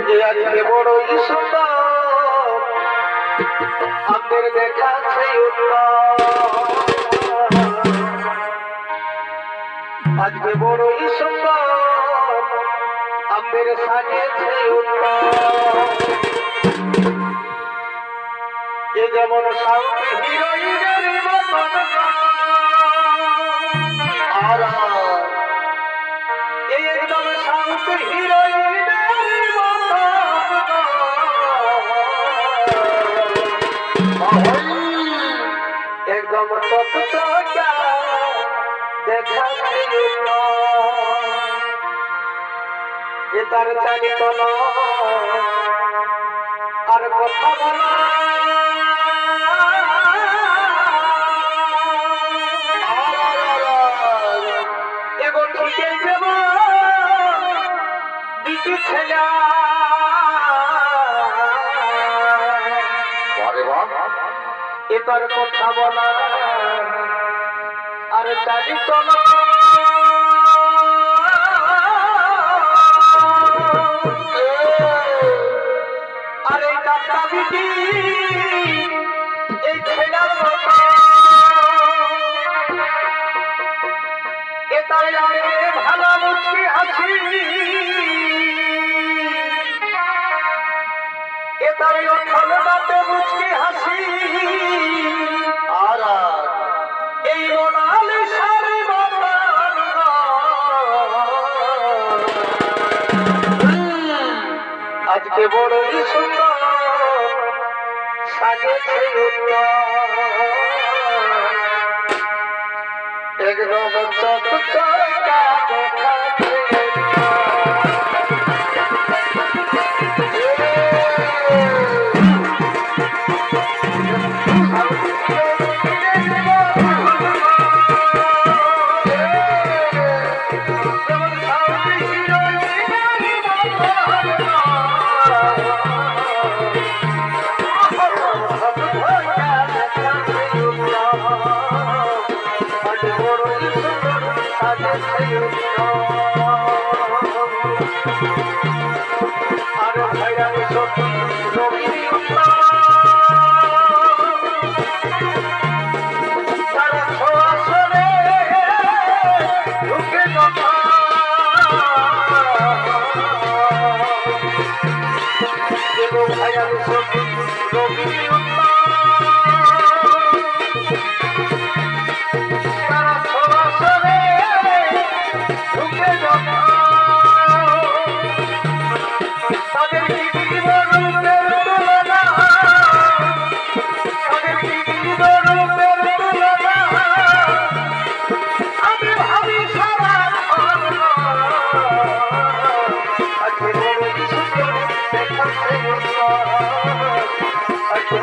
যে আজকে বড়ই সুন্দর আমাদের দেখাচ্ছে আজকে বড়ই সুন্দর আমাদের সাজেছে যে যেমন সাউথ হিরোইনের মতন একদম সাউথ হিরোইনের মতন একদম টকটকা দেখাচ্ছে এ তার চালিত আর কথা বলা এগো ঠিকে দেব দিদি ছেলা এ তার কথা বলা আর চালিত এই ছেলের মতো এটাই আরে ভালো মুচকি হাসি এটাই ওঠল দাঁতে মুচকি হাসি আর এই মোনালিসার মতন আজকে বড়ই সুন্দর সাজেছে একদম চকচকা দেখাচ্ছে আর ভাইরা সত্যি রবি তারা ছোঁয়াশনে ঢুকে কথা ভাইরা সত্যি রবি তারা ছোঁয়াশনে ঢুকে কথা তাদের রূপের তুলনা তাদের রূপের তুলনা আমি ভাবি সারা আজকে বড়ই সুন্দর দেখাচ্ছে আজকে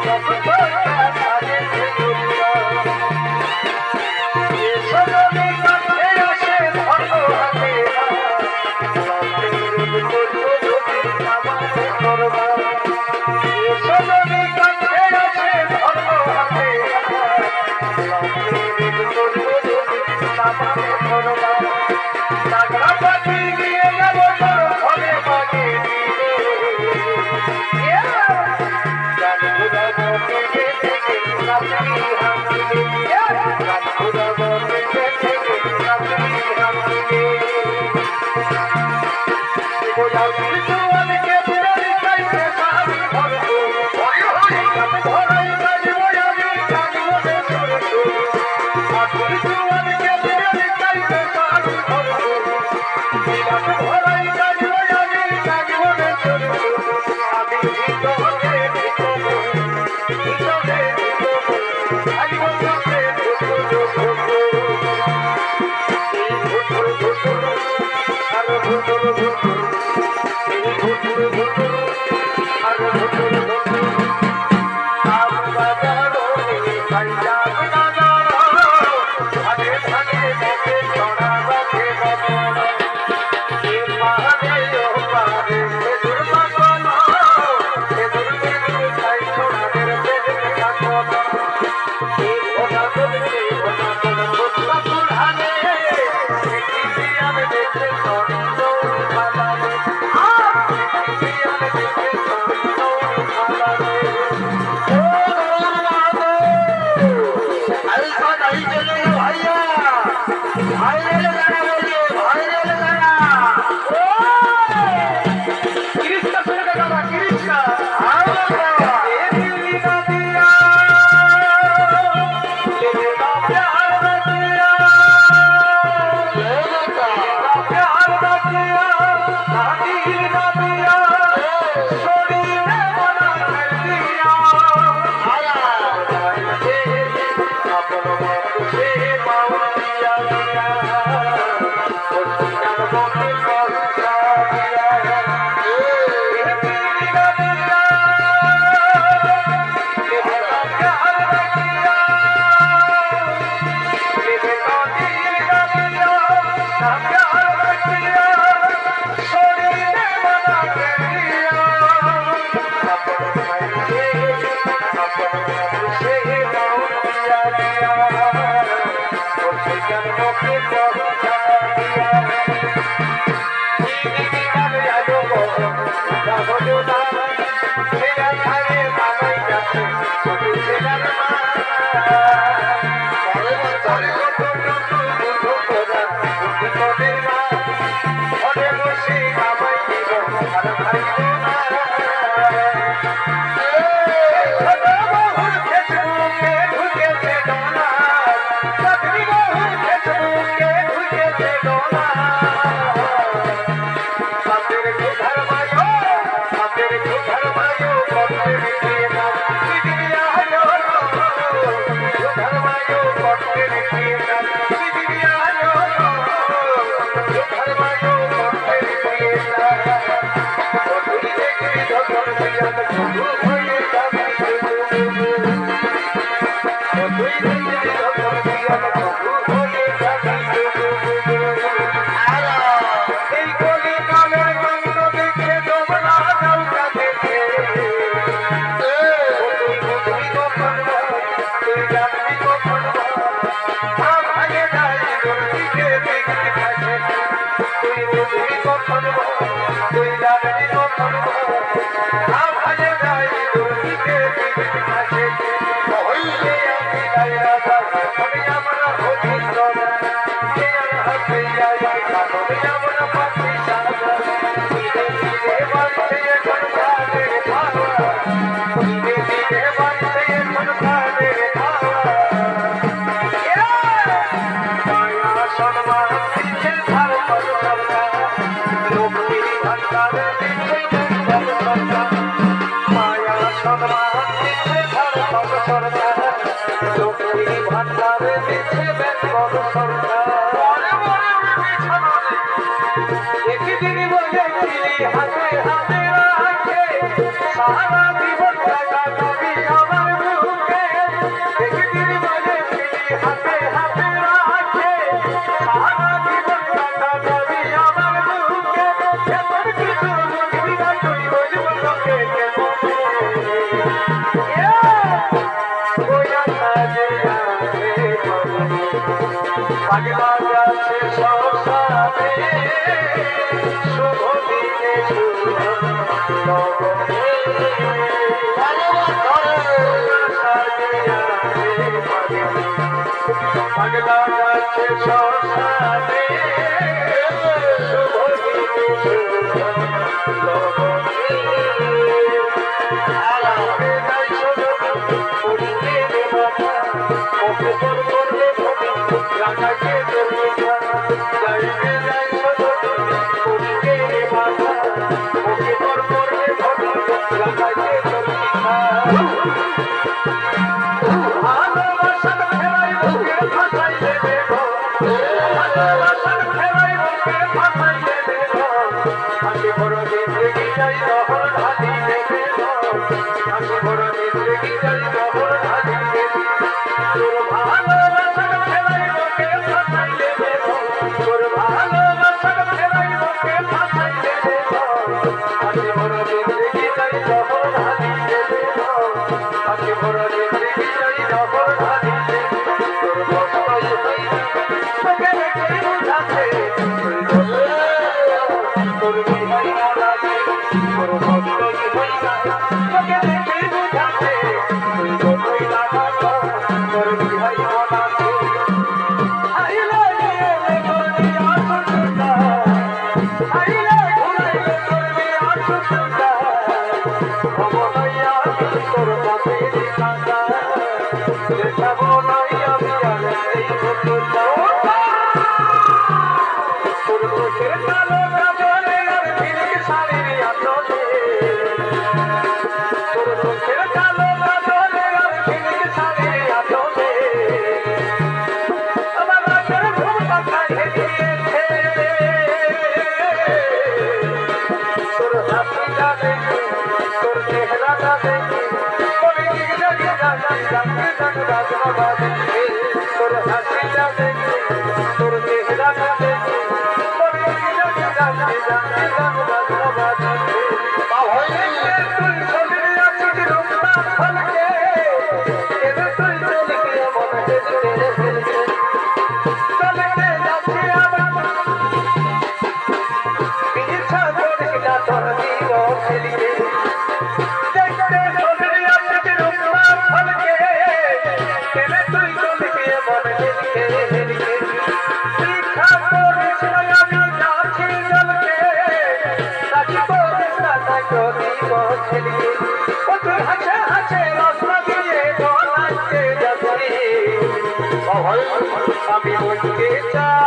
আমি বলতে চাই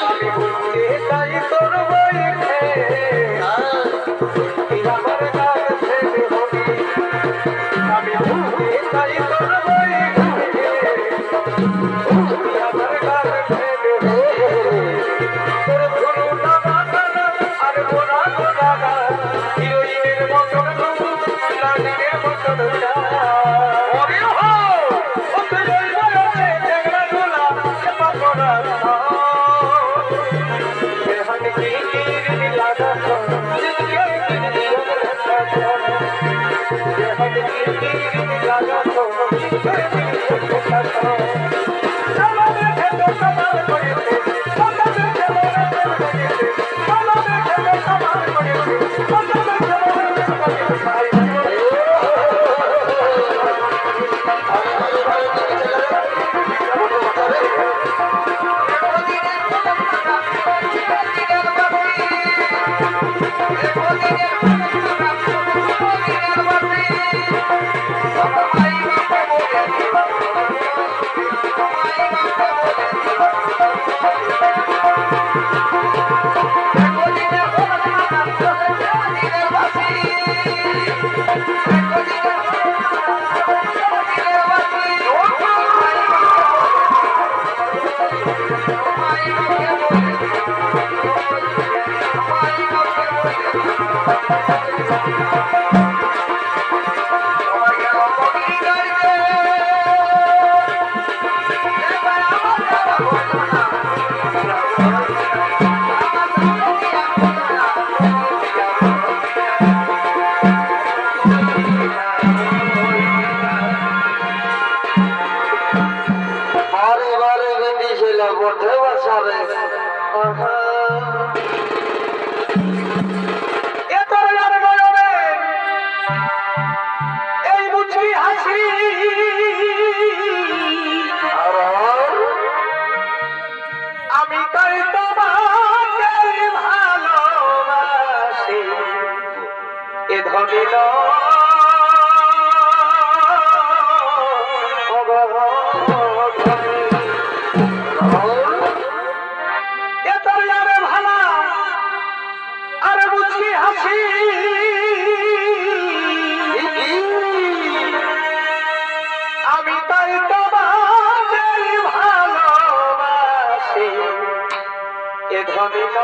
আমি বলতে চাই তোর বইতে আমার কাছে হবি আমি বলতে চাই তোর বইতে আমার কাছে তোর ধরু না আর গোনা গোনা আমি তাই তোমাকে ভালোবাসি এ ধনিল আমি তাই তোমাকে ভালোবাসি এ ধনিল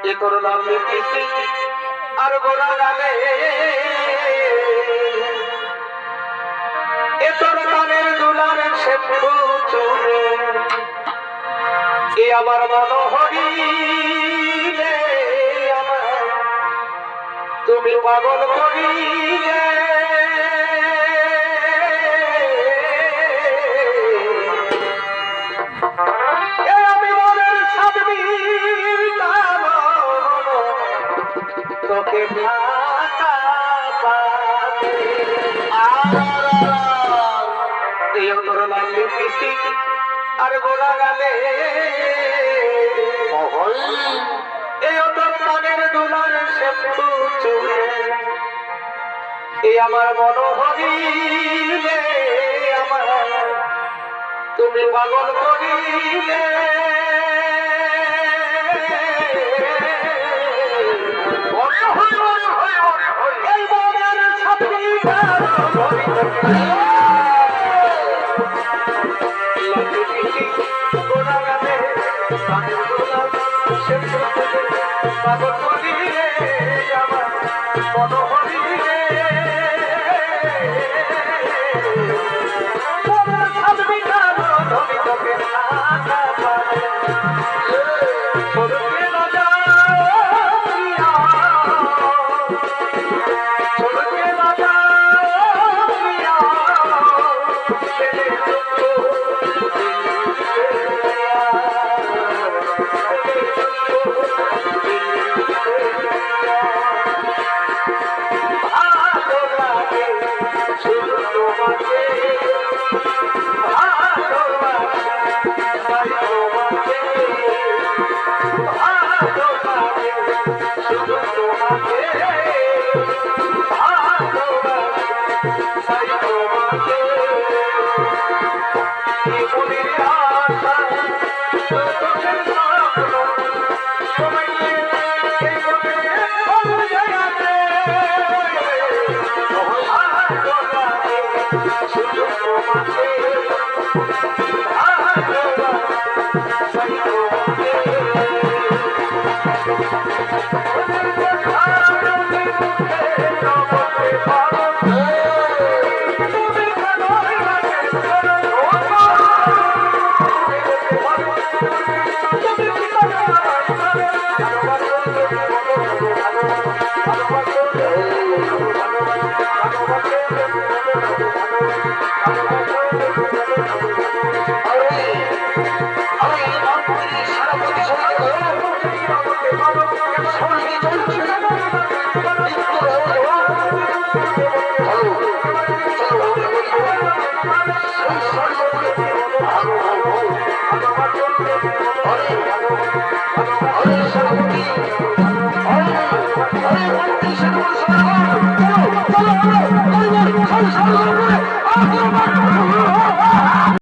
এ করলাম কীর্তি আর গোড়া গালে এ তোর গানের দুলারের সে চুলে এ আমার মনোহরি আমার তুমি পাগল করিলে আমি মনের সাধবি তোকে ফাঁকা পাতে তোর লাল্লি কৃষ্টি আর গোড়া গালে এই তোর কানের দুলার শ্যাম্পু চুলে এই আমার মনোহরি আমার তুমি পাগল করিলে এই মনের সাথী গোড়া গালে কানের দুলার শ্যাম্পু চুলে পাগল